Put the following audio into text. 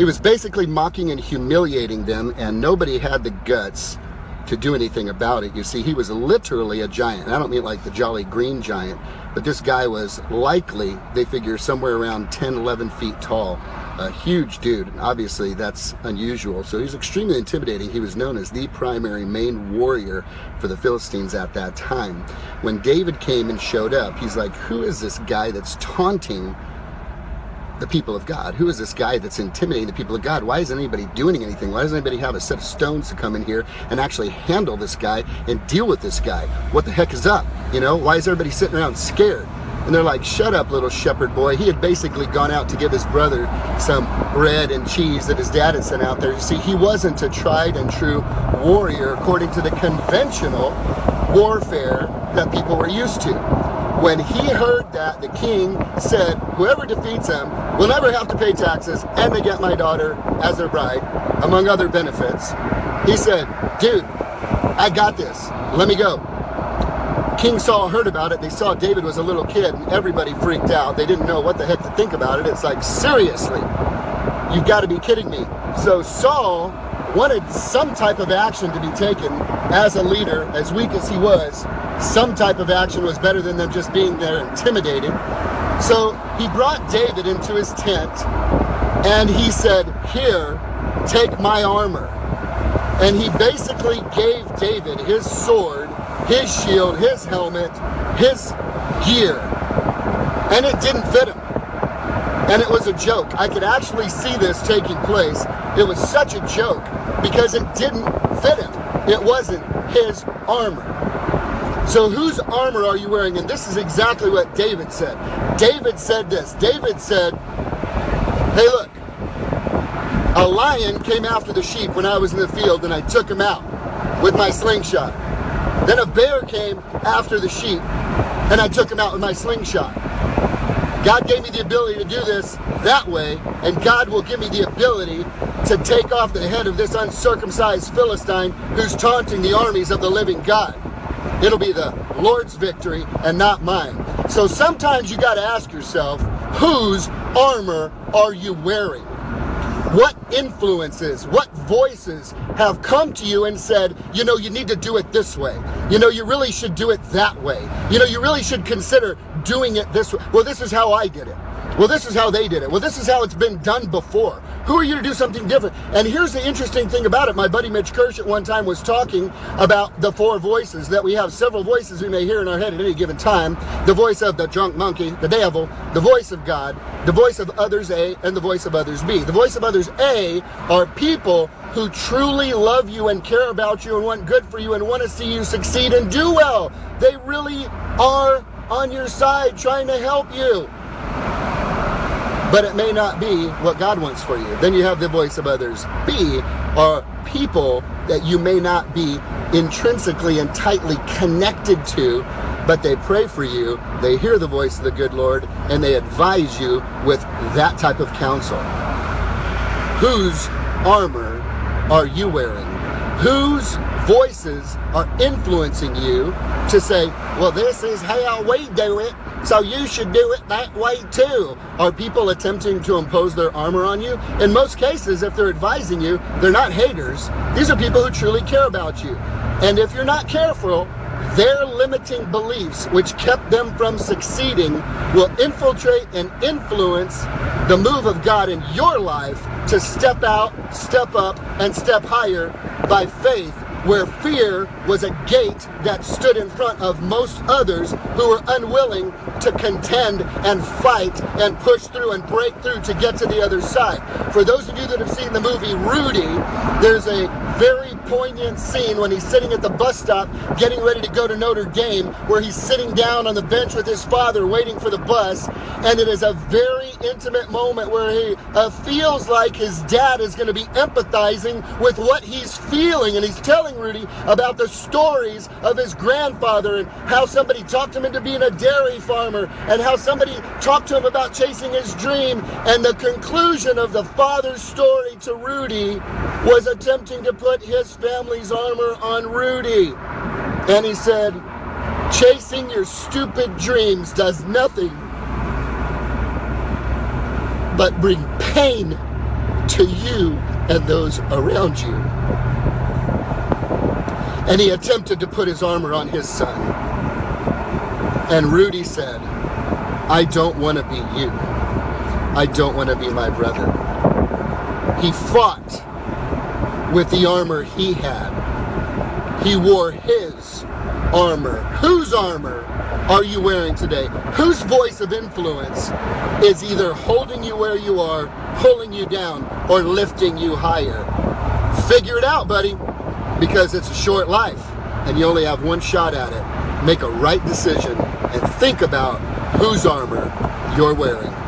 He was basically mocking and humiliating them, and nobody had the guts to do anything about it. You see, he was literally a giant. And I don't mean like the Jolly Green Giant, but this guy was likely, they figure, somewhere around 10, 11 feet tall. A huge dude. Obviously, that's unusual. So he's extremely intimidating. He was known as the primary main warrior for the Philistines at that time. When David came and showed up, he's like, who is this guy that's taunting the people of God? Who is this guy that's intimidating the people of God? Why isn't anybody doing anything? Why doesn't anybody have a set of stones to come in here and actually handle this guy and deal with this guy? What the heck is up? You know, why is everybody sitting around scared? And they're like, shut up, little shepherd boy. He had basically gone out to give his brother some bread and cheese that his dad had sent out there. You see, he wasn't a tried and true warrior according to the conventional warfare that people were used to. When he heard that, the king said, whoever defeats him will never have to pay taxes, and they get my daughter as their bride, among other benefits. He said, dude, I got this. Let me go. King Saul heard about it. They saw David was a little kid, and everybody freaked out. They didn't know what the heck to think about it. It's like, seriously, you've got to be kidding me. So Saul wanted some type of action to be taken as a leader, as weak as he was. Some type of action was better than them just being there intimidating. So he brought David into his tent, and he said, here, take my armor. And he basically gave David his sword, his shield, his helmet, his gear. And it didn't fit him. And it was a joke. I could actually see this taking place. It was such a joke because it didn't fit him. It wasn't his armor. So whose armor are you wearing? And this is exactly what David said. David said this. David said, hey, look, a lion came after the sheep when I was in the field, and I took him out with my slingshot. Then a bear came after the sheep, and I took him out with my slingshot. God gave me the ability to do this that way, and God will give me the ability to take off the head of this uncircumcised Philistine who's taunting the armies of the living God. It'll be the Lord's victory and not mine. So sometimes you got to ask yourself, whose armor are you wearing? What influences, what voices have come to you and said, you know, you need to do it this way. You know, you really should do it that way. You know, you really should consider doing it this way. Well, this is how I did it. Well, this is how they did it. Well, this is how it's been done before. Who are you to do something different? And here's the interesting thing about it. My buddy Mitch Kirsch at one time was talking about the four voices, that we have several voices we may hear in our head at any given time. The voice of the drunk monkey, the devil, the voice of God, the voice of others A, and the voice of others B. The voice of others A are people who truly love you and care about you and want good for you and want to see you succeed and do well. They really are on your side trying to help you. But it may not be what God wants for you. Then you have the voice of others B, are people that you may not be intrinsically and tightly connected to, but they pray for you, they hear the voice of the good Lord, and they advise you with that type of counsel. Whose armor are you wearing? Whose voices are influencing you to say, well, this is how we do it, so you should do it that way too? Are people attempting to impose their armor on you? In most cases, if they're advising you, they're not haters. These are people who truly care about you. And if you're not careful, their limiting beliefs, which kept them from succeeding, will infiltrate and influence the move of God in your life to step out, step up, and step higher by faith, where fear was a gate that stood in front of most others who were unwilling to contend and fight and push through and break through to get to the other side. For those of you that have seen the movie Rudy, there's a very poignant scene when he's sitting at the bus stop getting ready to go to Notre Dame, where he's sitting down on the bench with his father waiting for the bus, and it is a very intimate moment where he feels like his dad is going to be empathizing with what he's feeling, and he's telling Rudy about the stories of his grandfather and how somebody talked him into being a dairy farmer and how somebody talked to him about chasing his dream, and the conclusion of the father's story to Rudy was attempting to put his family's armor on Rudy. And he said, chasing your stupid dreams does nothing but bring pain to you and those around you. And he attempted to put his armor on his son. And Rudy said, I don't want to be you. I don't want to be my brother. He fought with the armor he had. He wore his armor. Whose armor are you wearing today? Whose voice of influence is either holding you where you are, pulling you down, or lifting you higher? Figure it out, buddy, because it's a short life and you only have one shot at it. Make a right decision and think about whose armor you're wearing.